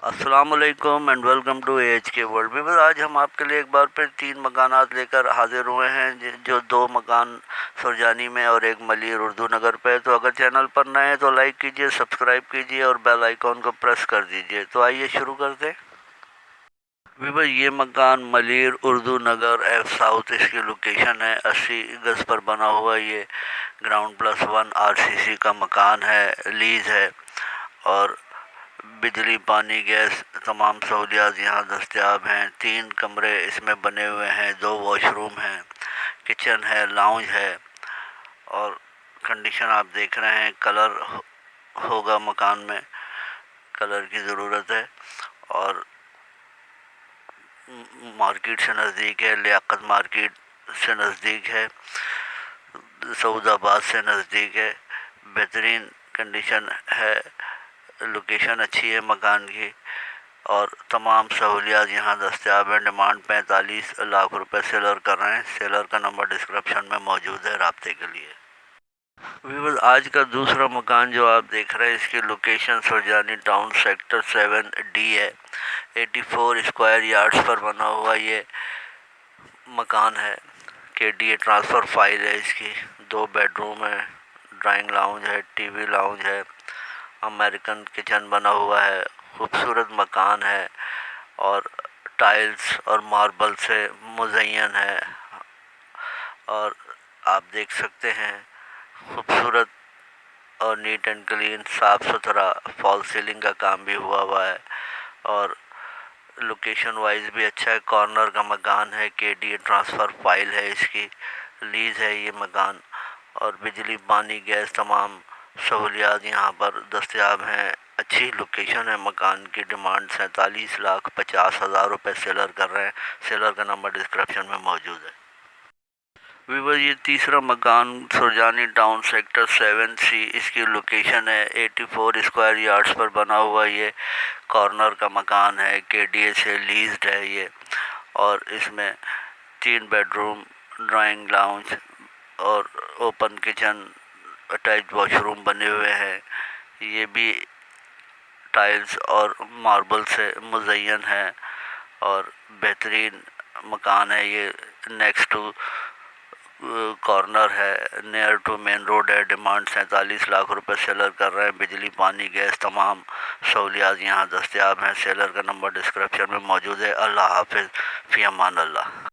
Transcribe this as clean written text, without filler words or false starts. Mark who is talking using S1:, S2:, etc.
S1: السلام علیکم and welcome to H کے ورلڈ ویور۔ آج ہم آپ کے لیے ایک بار پھر 3 مکانات لے کر حاضر ہوئے ہیں، جو 2 مکان سرجانی میں اور ایک ملیر اردو نگر پہ۔ تو اگر چینل پر نئے ہیں تو لائک کیجئے، سبسکرائب کیجئے اور بیل آئیکن کو پریس کر دیجئے۔ تو آئیے شروع کرتے ہیں۔ ویور، یہ مکان ملیر اردو نگر ایف ساؤتھ اس کی لوکیشن ہے۔ 80 گز پر بنا ہوا یہ گراؤنڈ پلس 1 RCC کا مکان ہے، لیز ہے، اور بجلی، پانی، گیس تمام سہولیات یہاں دستیاب ہیں۔ 3 کمرے اس میں بنے ہوئے ہیں، 2 واش روم ہیں، کچن ہے، لاؤنج ہے، اور کنڈیشن آپ دیکھ رہے ہیں۔ کلر ہوگا مکان میں، کلر کی ضرورت ہے، اور مارکیٹ سے نزدیک ہے، لیاقت مارکیٹ سے نزدیک ہے، سعود آباد سے نزدیک ہے۔ بہترین کنڈیشن ہے، لوکیشن اچھی ہے مکان کی، اور تمام سہولیات یہاں دستیاب ہیں۔ ڈیمانڈ 45 لاکھ روپے سیلر کر رہے ہیں۔ سیلر کا نمبر ڈسکرپشن میں موجود ہے رابطے کے لیے۔ ویور، آج کا دوسرا مکان جو آپ دیکھ رہے ہیں، اس کی location Surjani town sector 7D ہے۔ 84 اسکوائر یارڈز پر بنا ہوا یہ مکان ہے۔ KDA ٹرانسفر فائل ہے اس کی۔ 2 بیڈ روم ہے، ڈرائنگ لاؤنج ہے، ٹی وی لاؤنج ہے، امریکن کچن بنا ہوا ہے۔ خوبصورت مکان ہے، اور ٹائلز اور ماربل سے مزین ہے، اور آپ دیکھ سکتے ہیں خوبصورت اور نیٹ اینڈ کلین، صاف ستھرا فال سیلنگ کا کام بھی ہوا ہے، اور لوکیشن وائز بھی اچھا ہے۔ کارنر کا مکان ہے، KDA ٹرانسفر فائل ہے اس کی، لیز ہے یہ مکان، اور بجلی، پانی، گیس تمام سہولیات یہاں پر دستیاب ہیں۔ اچھی لوکیشن ہے مکان کی۔ ڈیمانڈ 47,50,000 روپے سیلر کر رہے ہیں۔ سیلر کا نمبر ڈسکرپشن میں موجود ہے۔ ویور، یہ تیسرا مکان سرجانی ٹاؤن سیکٹر 7C اس کی لوکیشن ہے۔ 84 اسکوائر یارڈز پر بنا ہوا یہ کارنر کا مکان ہے، KDA سے لیزڈ ہے یہ، اور اس میں 3 بیڈ روم، ڈرائنگ لاؤنج اور open kitchen, attach wash room بنے ہوئے ہیں۔ یہ بھی ٹائلز اور ماربل سے مزین ہے، اور بہترین مکان ہے یہ۔ نیکسٹ ٹو کارنر ہے، نیئر ٹو مین روڈ ہے۔ ڈیمانڈ 47 لاکھ روپے سیلر کر رہے ہیں۔ بجلی، پانی، گیس تمام سہولیات یہاں دستیاب ہیں۔ سیلر کا نمبر ڈسکرپشن میں موجود ہے۔ اللہ حافظ، فی امان اللہ۔